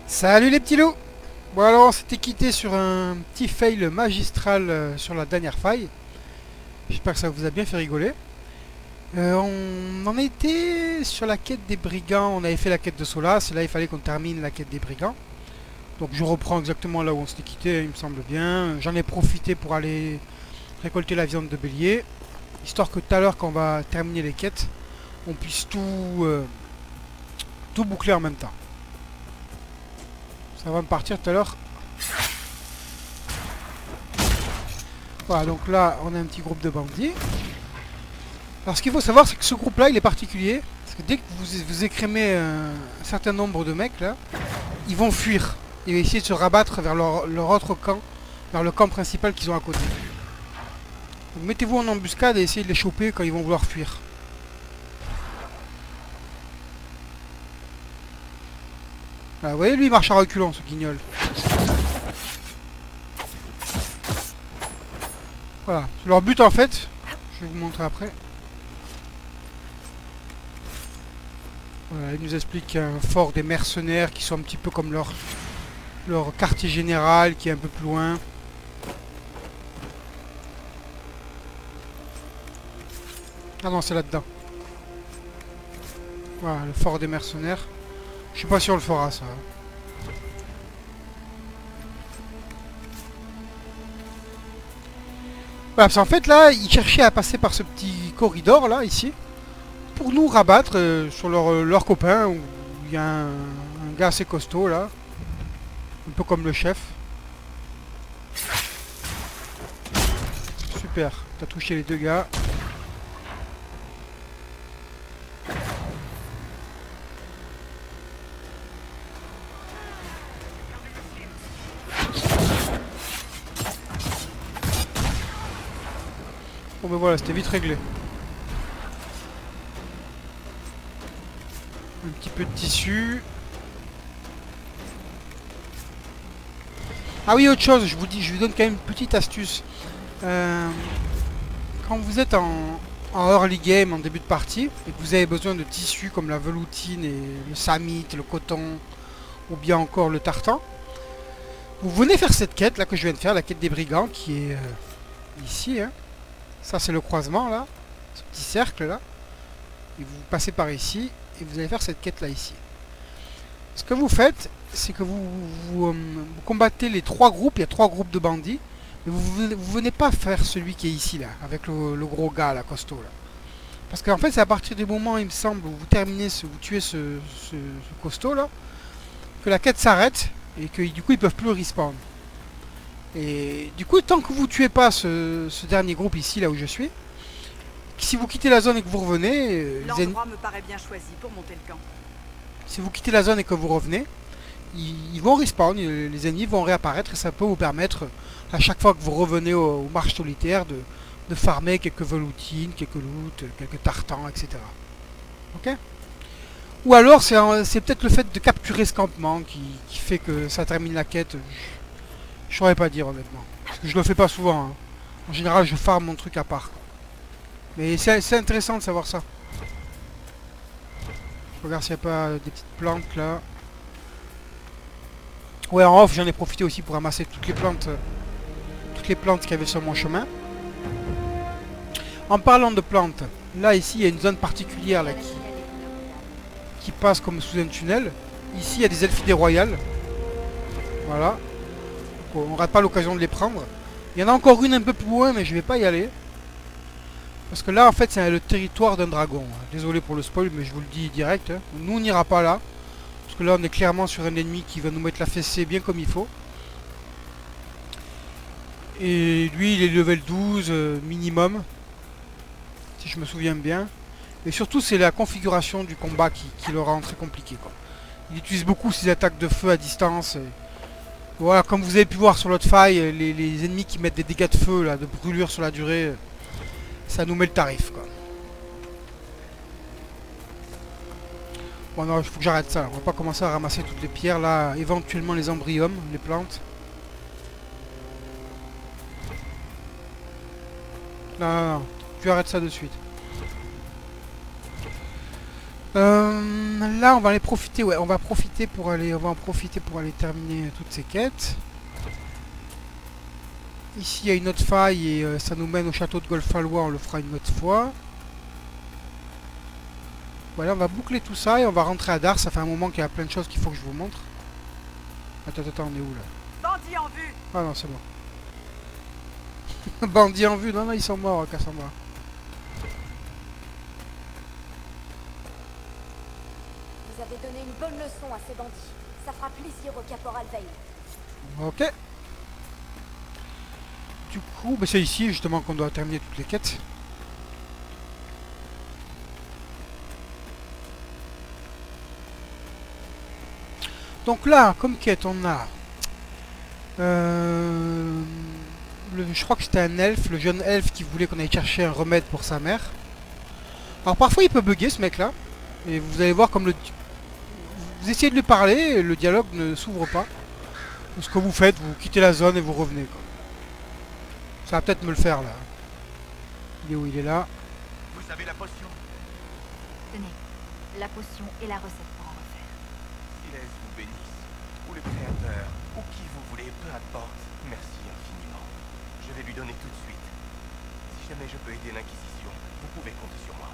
Salut les petits loups. Bon alors on s'était quitté sur un petit fail magistral sur la dernière faille. J'espère que ça vous a bien fait rigoler. On en était sur la quête des brigands. On avait fait la quête de Solas. Et là il fallait qu'on termine la quête des brigands. Donc je reprends exactement là où on s'était quitté, il me semble bien. J'en ai profité pour aller récolter la viande de bélier. Histoire que tout à l'heure quand on va terminer les quêtes, on puisse tout boucler en même temps. Ça va me partir tout à l'heure. Voilà, donc là, on a un petit groupe de bandits. Alors, ce qu'il faut savoir, c'est que ce groupe-là, il est particulier. Parce que dès que vous écrémez un certain nombre de mecs, là, ils vont fuir. Ils vont essayer de se rabattre vers leur autre camp, vers le camp principal qu'ils ont à côté. Donc, mettez-vous en embuscade et essayez de les choper quand ils vont vouloir fuir. Voilà, vous voyez, lui, il marche à reculons, ce guignol. Voilà, c'est leur but, en fait. Je vais vous montrer après. Voilà, il nous explique un fort des mercenaires qui sont un petit peu comme leur quartier général qui est un peu plus loin. Ah non, c'est là-dedans. Voilà, le fort des mercenaires. Je sais pas si on le fera, ça. Voilà, parce qu'en fait, là, ils cherchaient à passer par ce petit corridor, là, ici, pour nous rabattre sur leur copain, où il y a un gars assez costaud, là. Un peu comme le chef. Super, t'as touché les deux gars. Bon ben voilà, c'était vite réglé. Un petit peu de tissu. Ah oui, autre chose, je vous donne quand même une petite astuce. Euh, Quand vous êtes en early game, en début de partie, et que vous avez besoin de tissus comme la veloutine et le samite, le coton, ou bien encore le tartan, vous venez faire cette quête là que je viens de faire, la quête des brigands, qui est ici. Hein. Ça c'est le croisement là, ce petit cercle là. Et vous passez par ici, et vous allez faire cette quête là ici. Ce que vous faites, c'est que vous combattez les trois groupes, il y a trois groupes de bandits, mais vous venez pas faire celui qui est ici là, avec le gros gars là, costaud là. Parce qu'en fait, c'est à partir du moment, il me semble, où vous terminez, vous tuez ce costaud là, que la quête s'arrête et que du coup ils peuvent plus respawn. Et du coup, tant que vous tuez pas ce dernier groupe ici, là où je suis, si vous quittez la zone et que vous revenez, L'endroit me paraît bien choisi pour monter le camp. si vous quittez la zone et que vous revenez, ils vont respawn, les ennemis vont réapparaître et ça peut vous permettre, à chaque fois que vous revenez aux marches solitaires, de farmer quelques veloutines, quelques loots, quelques tartans, etc. Ok. Ou alors c'est peut-être le fait de capturer ce campement qui fait que ça termine la quête. Je saurais pas dire honnêtement. Parce que je le fais pas souvent. Hein. En général je farme mon truc à part. Quoi. Mais c'est intéressant de savoir ça. Je regarde s'il n'y a pas des petites plantes là. Ouais, en off j'en ai profité aussi pour ramasser toutes les plantes qu'il y avait sur mon chemin. En parlant de plantes, là ici il y a une zone particulière là qui passe comme sous un tunnel. Ici il y a des elfidés royales. Voilà. On rate pas l'occasion de les prendre. Il y en a encore une un peu plus loin mais je vais pas y aller. Parce que là en fait c'est le territoire d'un dragon. Désolé pour le spoil mais je vous le dis direct. Hein. Nous on n'ira pas là. Parce que là on est clairement sur un ennemi qui va nous mettre la fessée bien comme il faut. Et lui il est level 12 minimum. Si je me souviens bien. Et surtout c'est la configuration du combat qui le rend très compliqué. Quoi. Il utilise beaucoup ses attaques de feu à distance. Voilà, comme vous avez pu voir sur l'autre faille, les ennemis qui mettent des dégâts de feu, là, de brûlure sur la durée, ça nous met le tarif, quoi. Bon, non, il faut que j'arrête ça. On va pas commencer à ramasser toutes les pierres, là, éventuellement les embryums, les plantes. Non, non, non, tu arrêtes ça de suite. Là, on va aller profiter, ouais, on va en profiter pour aller terminer toutes ces quêtes. Ici, il y a une autre faille et ça nous mène au château de Golfalois, on le fera une autre fois. Voilà, on va boucler tout ça et on va rentrer à Dar. Ça fait un moment qu'il y a plein de choses qu'il faut que je vous montre. Attends, on est où là? Bandit en vue. Ah non, c'est bon. Bandits en vue, non, ils sont morts, Cassandra. Vous avez donné une bonne leçon à ces bandits. Ça fera plaisir au caporal Veil. Ok. Du coup, c'est ici justement qu'on doit terminer toutes les quêtes. Donc là, comme quête, on a... je crois que c'était un elfe, le jeune elfe qui voulait qu'on aille chercher un remède pour sa mère. Alors parfois il peut bugger ce mec là. Et vous allez voir comme vous essayez de lui parler et le dialogue ne s'ouvre pas. Donc, ce que vous faites, vous quittez la zone et vous revenez quoi. Ça va peut-être me le faire là. Il est où? Il est là. Vous avez la potion? Tenez, la potion et la recette pour en refaire. Silex vous bénisse, ou le Créateur, ou qui vous voulez, peu importe. Merci infiniment. Je vais lui donner tout de suite. Si jamais je peux aider l'Inquisition, vous pouvez compter sur moi.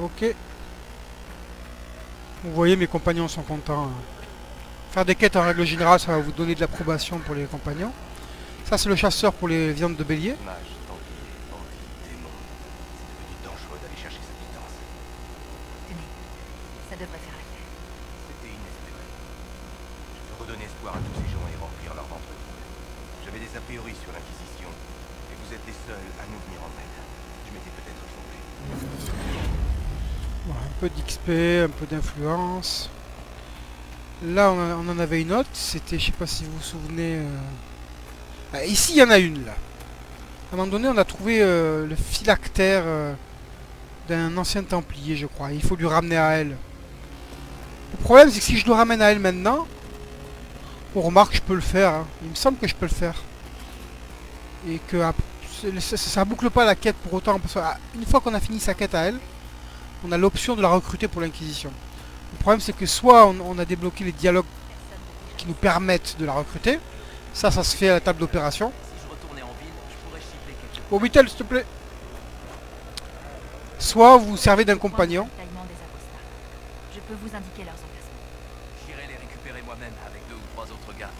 Ok. Vous voyez, mes compagnons sont contents. Faire des quêtes en règle générale, ça va vous donner de l'approbation pour les compagnons. Ça, c'est le chasseur pour les viandes de bélier. Mage, templier, bandit, démon. C'est devenu dangereux d'aller chercher sa pitance. Tenez, ça devrait faire l'affaire. C'était inespéré. Je veux redonner espoir à tous ces gens et remplir leur ventre vide. J'avais des a priori sur l'Inquisition, et vous êtes les seuls à nous venir en aide. Je m'étais peut-être trompé. Voilà, un peu d'XP, un peu d'influence. Là, on en avait une autre. C'était, je sais pas si vous vous souvenez... Ah, ici, il y en a une, là. À un moment donné, on a trouvé le phylactère d'un ancien templier, je crois. Il faut lui ramener à elle. Le problème, c'est que si je le ramène à elle maintenant... On remarque, je peux le faire. Hein. Il me semble que je peux le faire. Et que ça boucle pas la quête pour autant. Parce que, une fois qu'on a fini sa quête à elle, on a l'option de la recruter pour l'Inquisition. Le problème, c'est que soit on a débloqué les dialogues qui nous permettent de la recruter. Ça se fait à la table d'opération. Si je retournais en ville, je pourrais chipper quelque Oh, Vitel, s'il te plaît. Soit vous servez d'un compagnon. Ravitaillement des apostats. Je peux vous indiquer leurs emplacements. J'irai les récupérer moi-même avec 2 ou 3 autres gars.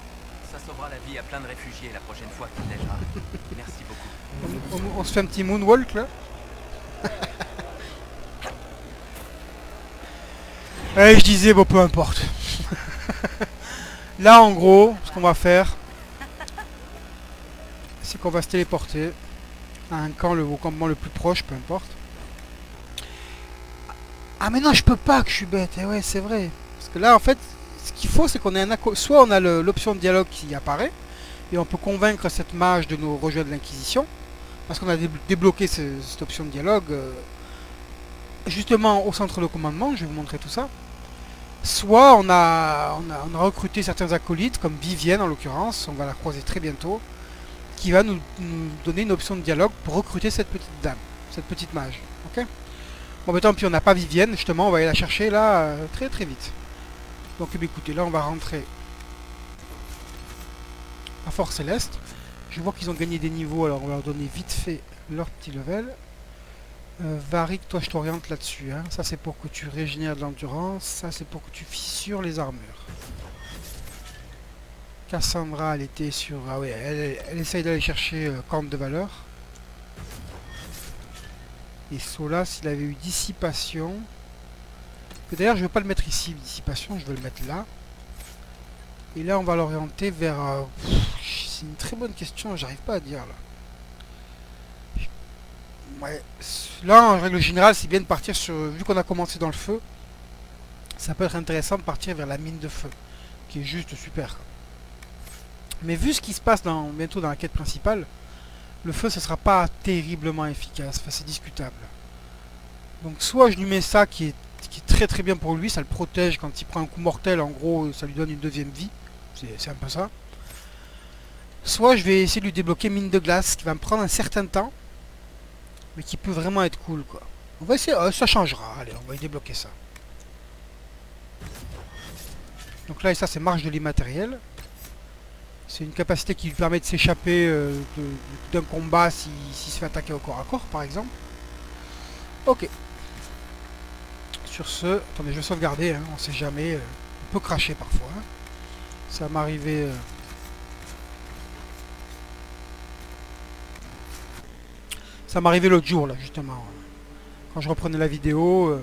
Ça sauvera la vie à plein de réfugiés la prochaine fois qu'il neigera. Merci beaucoup. On se fait un petit moonwalk là. Ouais, je disais, bon, peu importe. Là, en gros, ce qu'on va faire, c'est qu'on va se téléporter à un camp, au campement le plus proche, peu importe. Ah, mais non, je peux pas, que je suis bête. Eh ouais, c'est vrai. Parce que là, en fait, ce qu'il faut, c'est qu'on ait soit on a l'option de dialogue qui apparaît, et on peut convaincre cette mage de nous rejoindre l'Inquisition, parce qu'on a débloqué cette option de dialogue justement au centre de commandement. Je vais vous montrer tout ça. Soit on a recruté certains acolytes, comme Vivienne en l'occurrence, on va la croiser très bientôt, qui va nous donner une option de dialogue pour recruter cette petite dame, cette petite mage. Ok. Bon, mais tant pis, on n'a pas Vivienne, justement, on va aller la chercher là très très vite. Donc écoutez, là on va rentrer à Fort Céleste. Je vois qu'ils ont gagné des niveaux, alors on va leur donner vite fait leur petit level. Varric, toi je t'oriente là-dessus. Hein. Ça c'est pour que tu régénères de l'endurance. Ça c'est pour que tu fissures les armures. Cassandra, elle était sur... Ah oui, elle essaye d'aller chercher corne de valeur. Et Solas, il avait eu dissipation. D'ailleurs, je ne vais pas le mettre ici, dissipation, je vais le mettre là. Et là, on va l'orienter vers... c'est une très bonne question, j'arrive pas à dire là. Ouais. Là, en règle générale, c'est bien de partir sur... Vu qu'on a commencé dans le feu, ça peut être intéressant de partir vers la mine de feu, qui est juste super. Quoi. Mais vu ce qui se passe bientôt dans la quête principale, le feu, ça sera pas terriblement efficace. Enfin, c'est discutable. Donc, soit je lui mets ça qui est très très bien pour lui, ça le protège quand il prend un coup mortel, en gros, ça lui donne une deuxième vie. C'est un peu ça. Soit je vais essayer de lui débloquer mine de glace, qui va me prendre un certain temps, mais qui peut vraiment être cool, quoi. On va essayer, ça changera. Allez, on va y débloquer ça. Donc là, et ça, c'est marge de l'immatériel. C'est une capacité qui lui permet de s'échapper d'un combat s'il se fait attaquer au corps à corps, par exemple. Ok. Sur ce, attendez, je vais sauvegarder, hein, on sait jamais. On peut cracher parfois. Hein. Ça m'est arrivé... Ça m'est arrivé l'autre jour, là, justement. Quand je reprenais la vidéo,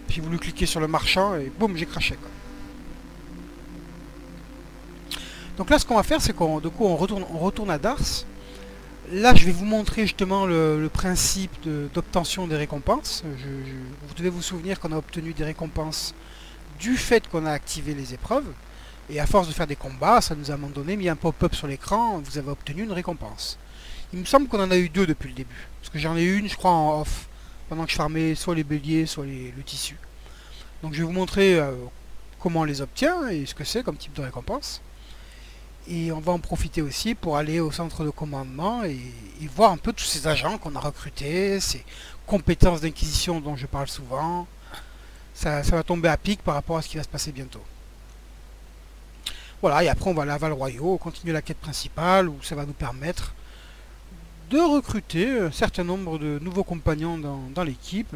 j'ai voulu cliquer sur le marchand et boum, j'ai craché, quoi. Donc là, ce qu'on va faire, c'est qu'on retourne à Dars. Là, je vais vous montrer justement le principe d'obtention des récompenses. Vous devez vous souvenir qu'on a obtenu des récompenses du fait qu'on a activé les épreuves. Et à force de faire des combats, ça nous a à un moment donné mis un pop-up sur l'écran, vous avez obtenu une récompense. Il me semble qu'on en a eu 2 depuis le début. Parce que j'en ai eu une, je crois, en off. Pendant que je farmais soit les béliers, soit le tissu. Donc je vais vous montrer comment on les obtient et ce que c'est comme type de récompense. Et on va en profiter aussi pour aller au centre de commandement et voir un peu tous ces agents qu'on a recrutés, ces compétences d'inquisition dont je parle souvent. Ça va tomber à pic par rapport à ce qui va se passer bientôt. Voilà, et après on va aller à Val-Royaux, continuer la quête principale où ça va nous permettre de recruter un certain nombre de nouveaux compagnons dans l'équipe.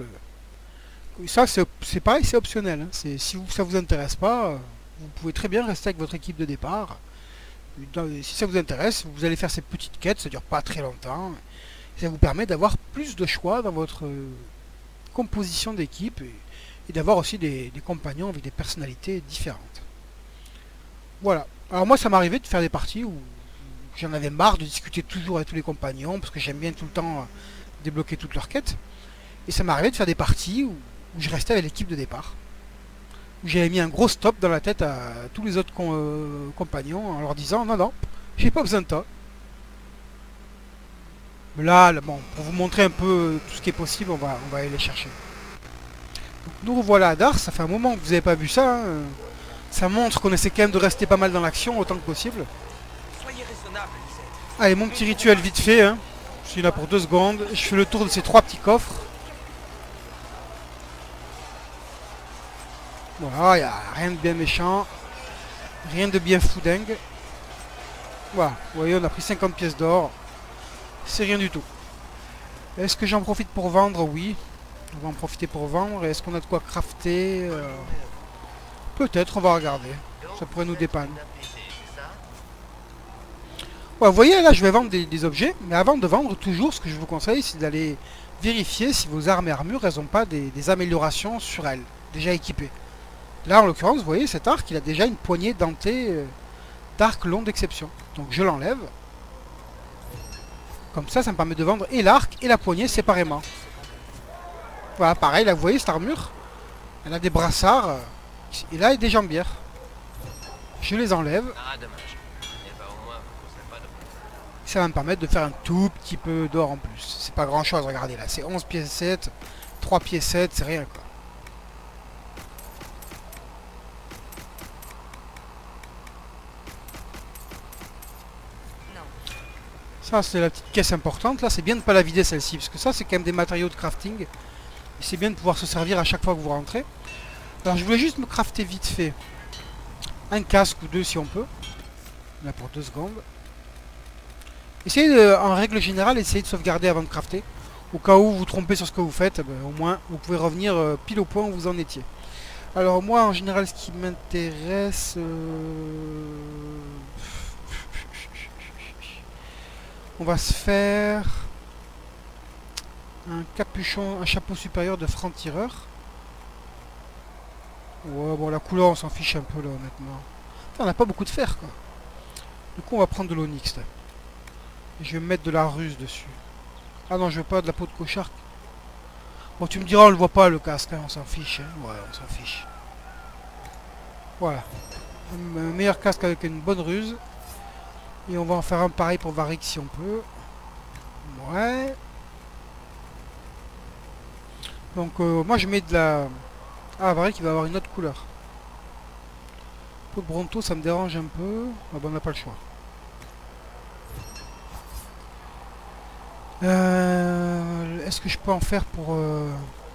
Ça c'est pareil, c'est optionnel. Hein. Si ça vous intéresse pas, vous pouvez très bien rester avec votre équipe de départ. Si ça vous intéresse, vous allez faire ces petites quêtes, ça dure pas très longtemps. Ça vous permet d'avoir plus de choix dans votre composition d'équipe et d'avoir aussi des compagnons avec des personnalités différentes. Voilà. Alors moi ça m'arrivait de faire des parties où j'en avais marre de discuter toujours avec tous les compagnons parce que j'aime bien tout le temps débloquer toutes leurs quêtes. Et ça m'arrivait de faire des parties où je restais avec l'équipe de départ. J'avais mis un gros stop dans la tête à tous les autres compagnons en leur disant non, j'ai pas besoin de toi. Mais là, bon, pour vous montrer un peu tout ce qui est possible, on va aller les chercher. Donc, nous revoilà à Dars, ça fait un moment que vous n'avez pas vu ça. Hein. Ça montre qu'on essaie quand même de rester pas mal dans l'action autant que possible. Soyez raisonnable, Lisette. Allez, mon petit rituel vite fait. Hein. Je suis là pour 2 secondes. Je fais le tour de ces 3 petits coffres. Voilà, il n'y a rien de bien méchant. Rien de bien foudingue. Voilà, vous voyez, on a pris 50 pièces d'or. C'est rien du tout. Est-ce que j'en profite pour vendre? Oui. On va en profiter pour vendre. Est-ce qu'on a de quoi crafter? Peut-être, on va regarder. Ça pourrait nous dépanner. Ouais, vous voyez, là, je vais vendre des objets. Mais avant de vendre, toujours, ce que je vous conseille, c'est d'aller vérifier si vos armes et armures, elles n'ont pas des améliorations sur elles, déjà équipées. Là, en l'occurrence, vous voyez, cet arc, il a déjà une poignée dentée d'arc long d'exception. Donc, je l'enlève. Comme ça me permet de vendre et l'arc et la poignée séparément. Voilà, pareil, là, vous voyez, cette armure, elle a des brassards. Et là, il y a des jambières. Je les enlève. Ah, dommage. Eh ben, au moins, vous poserez pas de... Ça va me permettre de faire un tout petit peu d'or en plus. C'est pas grand chose, regardez là. C'est 11 pièces 7, 3 pièces 7, c'est rien quoi. Ça, c'est la petite caisse importante. Là, c'est bien de ne pas la vider celle-ci. Parce que ça, c'est quand même des matériaux de crafting. Et c'est bien de pouvoir se servir à chaque fois que vous rentrez. Alors, je voulais juste me crafter vite fait un casque ou 2 si on peut. Là, pour 2 secondes. Essayez de, en règle générale, essayez de sauvegarder avant de crafter. Au cas où vous vous trompez sur ce que vous faites, ben, au moins, vous pouvez revenir pile au point où vous en étiez. Alors, moi, en général, ce qui m'intéresse... On va se faire un capuchon, un chapeau supérieur de franc-tireur. Ouais, bon, la couleur, on s'en fiche un peu, là, honnêtement. On n'a pas beaucoup de fer, quoi. Du coup, on va prendre de l'onyx, là. Et je vais mettre de la ruse dessus. Ah non, je veux pas de la peau de cochard. Bon, tu me diras, on le voit pas, le casque, hein, on s'en fiche. Hein. Ouais, on s'en fiche. Voilà. Un meilleur casque avec une bonne ruse. Et on va en faire un pareil pour Varric si on peut. Ouais. Donc moi je mets de la... Ah, Varric il va avoir une autre couleur. Peau de Bronto ça me dérange un peu. Ah bon, on n'a pas le choix. Est-ce que je peux en faire pour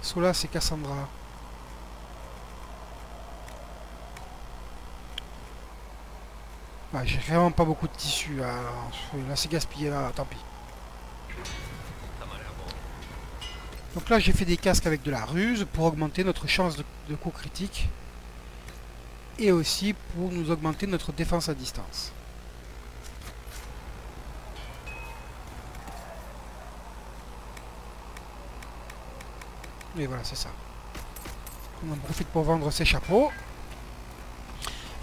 Sola, c'est Cassandra. Ouais, j'ai vraiment pas beaucoup de tissu. Là, c'est gaspillé. Là, tant pis. Donc là, j'ai fait des casques avec de la ruse pour augmenter notre chance de coup critique. Et aussi pour nous augmenter notre défense à distance. Et voilà, c'est ça. On en profite pour vendre ces chapeaux.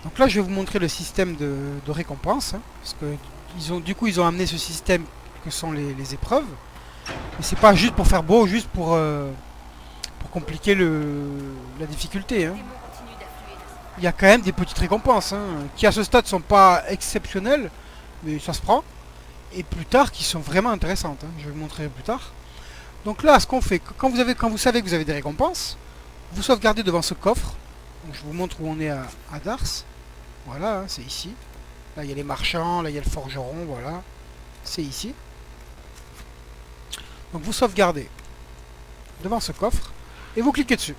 Donc là, je vais vous montrer le système de récompense. Hein, parce que du coup, ils ont amené ce système que sont les épreuves. Mais c'est pas juste pour faire beau, juste pour compliquer la difficulté. Hein. Il y a quand même des petites récompenses, hein, qui à ce stade sont pas exceptionnelles, mais ça se prend. Et plus tard, qui sont vraiment intéressantes. Hein, je vais vous montrer plus tard. Donc là, ce qu'on fait, quand vous savez que vous avez des récompenses, vous sauvegardez devant ce coffre. Donc je vous montre où on est à Dars. Voilà, hein, c'est ici. Là, il y a les marchands, là, il y a le forgeron, voilà. C'est ici. Donc vous sauvegardez devant ce coffre et vous cliquez dessus.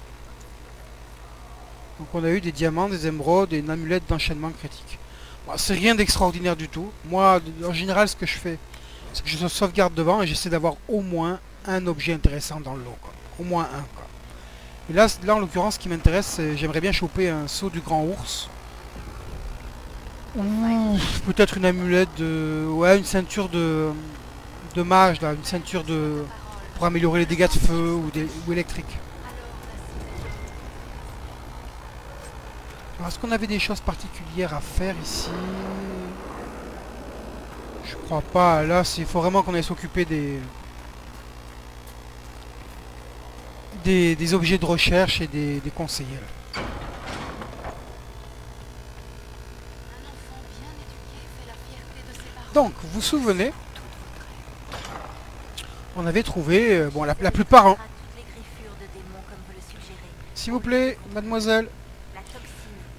Donc on a eu des diamants, des émeraudes et une amulette d'enchaînement critique. Bon, c'est rien d'extraordinaire du tout. Moi, en général, ce que je fais, c'est que je sauvegarde devant et j'essaie d'avoir au moins un objet intéressant dans le lot, quoi. Au moins un, quoi. Et là en l'occurrence, ce qui m'intéresse, j'aimerais bien choper un seau du grand ours. Ou peut-être une amulette de... Ouais, une ceinture de mage, là. Une ceinture de... pour améliorer les dégâts de feu ou électrique. Alors, est-ce qu'on avait des choses particulières à faire ici? Je crois pas. Là, il faut vraiment qu'on aille s'occuper des objets de recherche et des conseillers. Là. Donc, vous vous souvenez, on avait trouvé, bon, la plupart... Hein. S'il vous plaît, mademoiselle.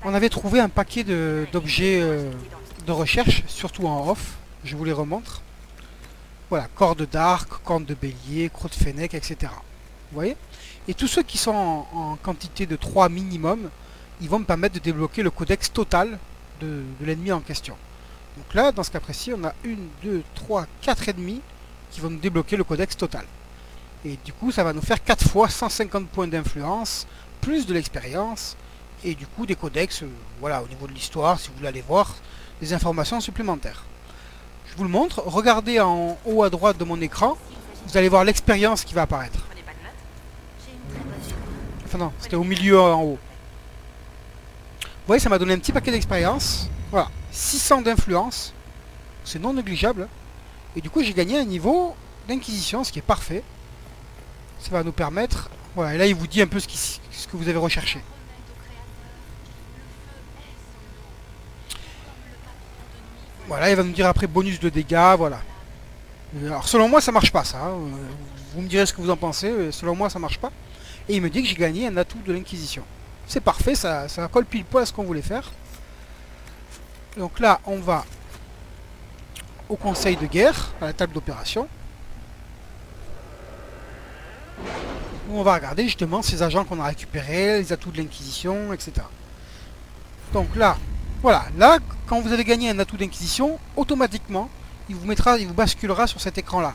On avait trouvé un paquet d'objets de recherche, surtout en off. Je vous les remontre. Voilà, corde d'arc, corne de bélier, croc de fennec, etc. Vous voyez? Et tous ceux qui sont en quantité de 3 minimum, ils vont me permettre de débloquer le codex total de l'ennemi en question. Donc là, dans ce cas précis, on a 1, 2, 3, 4 ennemis qui vont nous débloquer le codex total. Et du coup, ça va nous faire 4 fois 150 points d'influence, plus de l'expérience, et du coup des codex, voilà, au niveau de l'histoire, si vous voulez aller voir, des informations supplémentaires. Je vous le montre, regardez en haut à droite de mon écran, vous allez voir l'expérience qui va apparaître. Enfin non, c'était au milieu en haut. Vous voyez, ça m'a donné un petit paquet d'expérience. Voilà, 600 d'influence, c'est non négligeable. Et du coup, j'ai gagné un niveau d'inquisition, ce qui est parfait. Ça va nous permettre... Voilà, et là, il vous dit un peu ce que vous avez recherché. Voilà, il va nous dire après bonus de dégâts, voilà. Alors, selon moi, ça marche pas, ça. Hein. Vous me direz ce que vous en pensez. Selon moi, ça marche pas. Et il me dit que j'ai gagné un atout de l'Inquisition. C'est parfait, ça colle pile poil à ce qu'on voulait faire. Donc là, on va au conseil de guerre, à la table d'opération. Où on va regarder justement ces agents qu'on a récupérés, les atouts de l'Inquisition, etc. Donc là, voilà, là, quand vous avez gagné un atout d'inquisition, automatiquement, il vous basculera sur cet écran-là,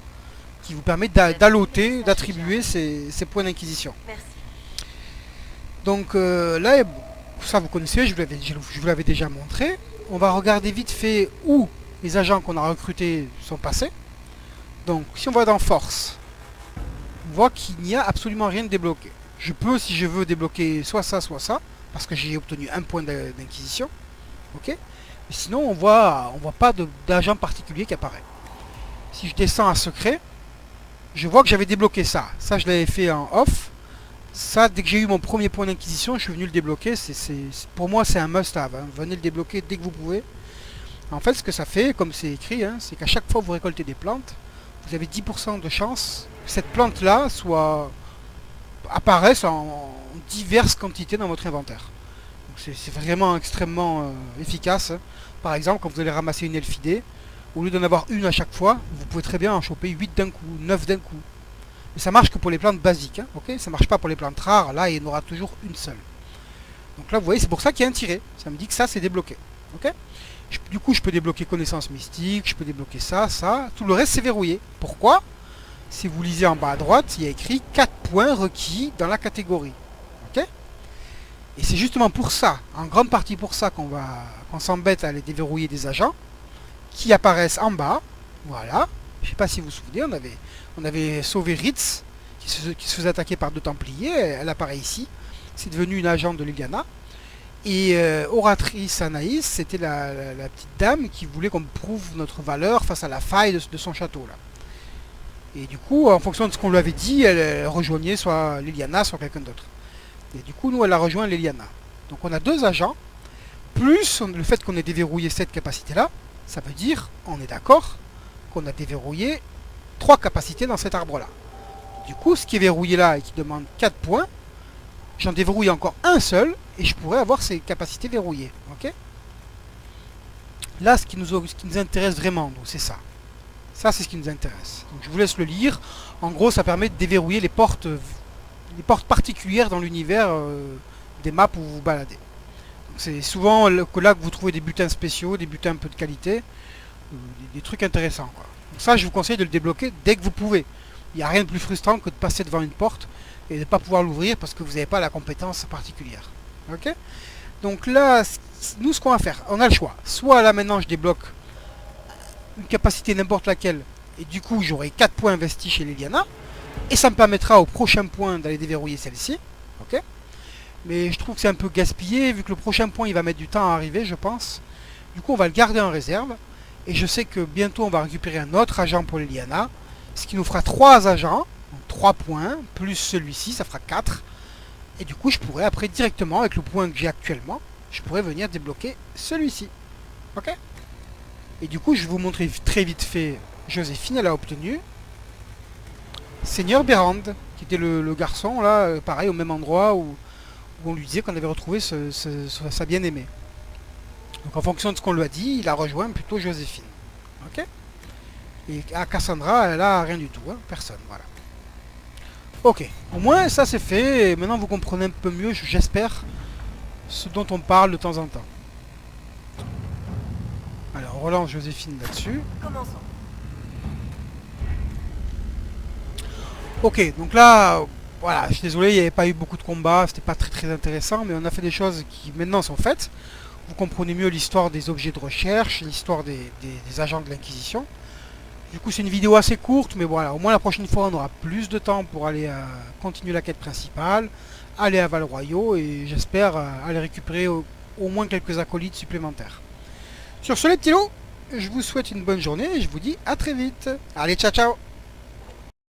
qui vous permet d'alloter, d'attribuer ces points d'inquisition. Donc là, ça vous connaissez, je vous l'avais déjà montré. On va regarder vite fait où les agents qu'on a recrutés sont passés. Donc, si on va dans Force, on voit qu'il n'y a absolument rien de débloqué. Je peux, si je veux, débloquer soit ça, parce que j'ai obtenu un point d'inquisition. Ok, mais sinon on voit pas d'agent particulier qui apparaît. Si je descends à secret, je vois que j'avais débloqué ça. Ça, je l'avais fait en off. Ça, dès que j'ai eu mon premier point d'inquisition, je suis venu le débloquer. Pour moi, c'est un must-have. Hein. Venez le débloquer dès que vous pouvez. En fait, ce que ça fait, comme c'est écrit, hein, c'est qu'à chaque fois que vous récoltez des plantes, vous avez 10% de chance que cette plante-là apparaisse en diverses quantités dans votre inventaire. C'est vraiment extrêmement efficace. Par exemple, quand vous allez ramasser une elfidée, au lieu d'en avoir une à chaque fois, vous pouvez très bien en choper 8 d'un coup, 9 d'un coup. Mais ça marche que pour les plantes basiques, hein, ok? Ça marche pas pour les plantes rares, là il y en aura toujours une seule. Donc là vous voyez, c'est pour ça qu'il y a un tiret. Ça me dit que ça c'est débloqué. Ok? Du coup je peux débloquer connaissance mystique, je peux débloquer ça, ça. Tout le reste c'est verrouillé. Pourquoi? Si vous lisez en bas à droite, il y a écrit 4 points requis dans la catégorie. Ok? Et c'est justement pour ça, en grande partie pour ça qu'on s'embête à aller déverrouiller des agents qui apparaissent en bas. Voilà. Je sais pas si vous vous souvenez, on avait sauvé Ritz qui se faisait attaquer par 2 Templiers. Elle apparaît ici. C'est devenu une agente de Liliana. Et Oratrice Anaïs, c'était la petite dame qui voulait qu'on prouve notre valeur face à la faille de son château là. Et du coup, en fonction de ce qu'on lui avait dit, elle rejoignait soit Liliana, soit quelqu'un d'autre. Et du coup, nous, elle a rejoint Liliana. Donc on a 2 agents, plus le fait qu'on ait déverrouillé cette capacité-là, ça veut dire, on est d'accord, qu'on a déverrouillé 3 capacités dans cet arbre-là. Du coup, ce qui est verrouillé là et qui demande 4 points, j'en déverrouille encore un seul, et je pourrais avoir ces capacités verrouillées. Ok? Là, ce qui nous intéresse vraiment, c'est ça. Ça, c'est ce qui nous intéresse. Donc, je vous laisse le lire. En gros, ça permet de déverrouiller les portes particulières dans l'univers des maps où vous vous baladez. C'est souvent là que vous trouvez des butins spéciaux, des butins un peu de qualité, des trucs intéressants, quoi. Donc ça, je vous conseille de le débloquer dès que vous pouvez. Il n'y a rien de plus frustrant que de passer devant une porte et de ne pas pouvoir l'ouvrir parce que vous n'avez pas la compétence particulière. Ok? Donc là, nous, ce qu'on va faire, on a le choix. Soit là, maintenant, je débloque une capacité n'importe laquelle, et du coup, j'aurai 4 points investis chez Liliana, et ça me permettra au prochain point d'aller déverrouiller celle-ci. Ok? Mais je trouve que c'est un peu gaspillé, vu que le prochain point, il va mettre du temps à arriver, je pense. Du coup, on va le garder en réserve, et je sais que bientôt, on va récupérer un autre agent pour Liliana, ce qui nous fera 3 agents, donc 3 points, plus celui-ci, ça fera 4. Et du coup, je pourrais après directement, avec le point que j'ai actuellement, je pourrais venir débloquer celui-ci. Ok? Et du coup, je vais vous montrer très vite fait, Joséphine, elle a obtenu Seigneur Bérande, qui était le garçon, là, pareil, au même endroit où on lui disait qu'on avait retrouvé sa bien-aimée. Donc en fonction de ce qu'on lui a dit, il a rejoint plutôt Joséphine. Ok? Et à Cassandra, elle a rien du tout, hein, personne, voilà. Ok, au moins ça c'est fait, et maintenant vous comprenez un peu mieux, j'espère, ce dont on parle de temps en temps. Alors, on relance Joséphine là-dessus. Commençons. Ok, donc là, voilà, je suis désolé, il n'y avait pas eu beaucoup de combats, c'était pas très intéressant, mais on a fait des choses qui maintenant sont faites. Vous comprenez mieux l'histoire des objets de recherche, l'histoire des agents de l'Inquisition. Du coup, c'est une vidéo assez courte, mais voilà, au moins la prochaine fois, on aura plus de temps pour aller continuer la quête principale, aller à Val-Royaux, et j'espère aller récupérer au moins quelques acolytes supplémentaires. Sur ce, les petits loups, je vous souhaite une bonne journée et je vous dis à très vite. Allez, ciao ciao!